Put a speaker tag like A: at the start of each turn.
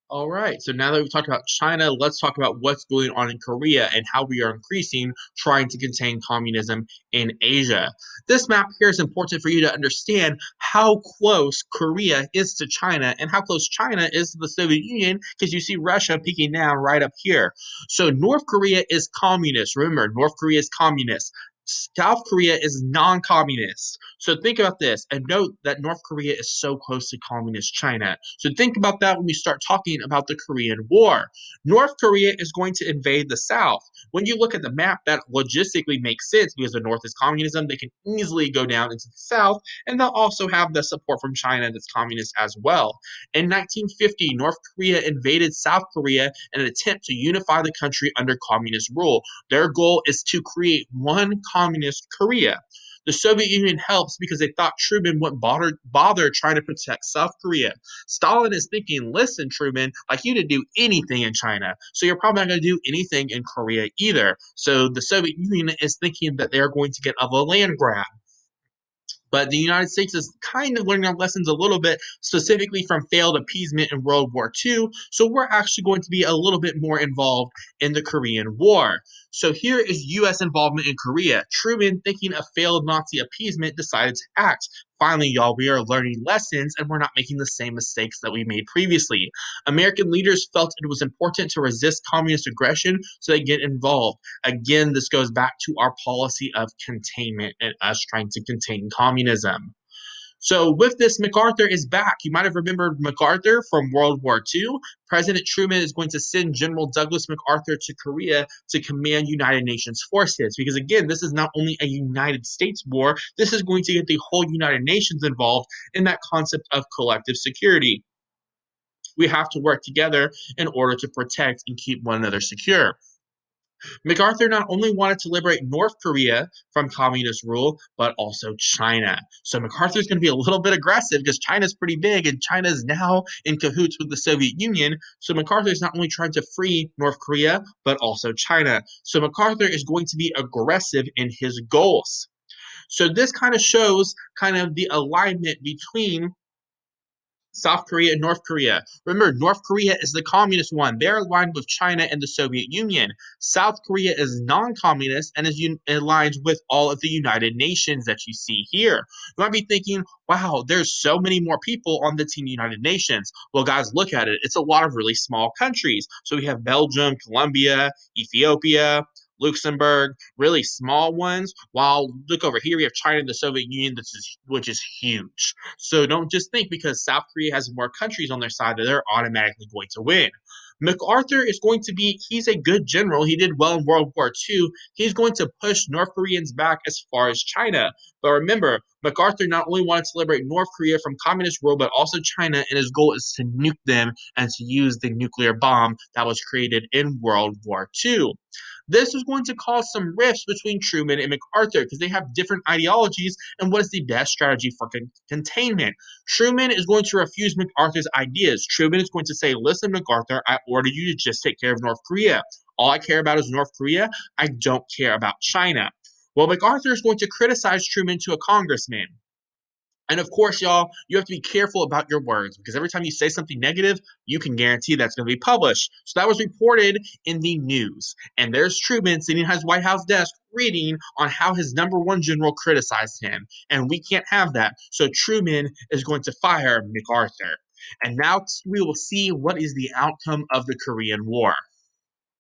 A: All right, so now that we've talked about China, let's talk about what's going on in Korea and how we are increasing trying to contain communism in Asia. This map here is important for you to understand how close Korea is to China and how close China is to the Soviet Union, because you see Russia peeking down right up here. So North Korea is communist. Remember, North Korea is communist. South Korea is non communist. So think about this and note that North Korea is so close to communist China. So think about that when we start talking about the Korean War. North Korea is going to invade the South. When you look at the map, that logistically makes sense because the North is communism. They can easily go down into the South, and they'll also have the support from China that's communist as well. In 1950, North Korea invaded South Korea in an attempt to unify the country under communist rule. Their goal is to create one communist Korea. The Soviet Union helps because they thought Truman wouldn't bother trying to protect South Korea. Stalin is thinking, listen, Truman, like you didn't do anything in China, so you're probably not going to do anything in Korea either. So the Soviet Union is thinking that they're going to get of a land grab. But the United States is kind of learning our lessons a little bit, specifically from failed appeasement in World War II. So we're actually going to be a little bit more involved in the Korean War. So here is U.S. involvement in Korea. Truman, thinking of failed Nazi appeasement, decided to act. Finally, y'all, we are learning lessons and we're not making the same mistakes that we made previously. American leaders felt it was important to resist communist aggression, so they get involved. Again, this goes back to our policy of containment and us trying to contain communism. So, with this, MacArthur is back. You might have remembered MacArthur from World War II. President Truman is going to send General Douglas MacArthur to Korea to command United Nations forces. Because, again, this is not only a United States war, this is going to get the whole United Nations involved in that concept of collective security. We have to work together in order to protect and keep one another secure. MacArthur not only wanted to liberate North Korea from communist rule, but also China. So MacArthur is going to be a little bit aggressive because China's pretty big and China is now in cahoots with the Soviet Union. So MacArthur is not only trying to free North Korea, but also China. So MacArthur is going to be aggressive in his goals. So this kind of shows kind of the alignment between South Korea and North Korea. Remember, North Korea is the communist one. They're aligned with China and the Soviet Union. South Korea is non communist and is aligned with all of the United Nations that you see here. You might be thinking, wow, there's so many more people on the Team United Nations. Well, guys, look at it. It's a lot of really small countries. So we have Belgium, Colombia, Ethiopia, Luxembourg, really small ones. While look over here, we have China and the Soviet Union, which is huge. So don't just think because South Korea has more countries on their side that they're automatically going to win. MacArthur is going to be, he's a good general. He did well in World War II. He's going to push North Koreans back as far as China. But remember, MacArthur not only wanted to liberate North Korea from communist rule, but also China, and his goal is to nuke them and to use the nuclear bomb that was created in World War II. This is going to cause some rifts between Truman and MacArthur because they have different ideologies and what is the best strategy for containment. Truman is going to refuse MacArthur's ideas. Truman is going to say, listen, MacArthur, I order you to just take care of North Korea. All I care about is North Korea. I don't care about China. Well, MacArthur is going to criticize Truman to a congressman. And of course, y'all, you have to be careful about your words because every time you say something negative, you can guarantee that's going to be published. So that was reported in the news. And there's Truman sitting at his White House desk reading on how his number one general criticized him. And we can't have that. So Truman is going to fire MacArthur. And now we will see what is the outcome of the Korean War.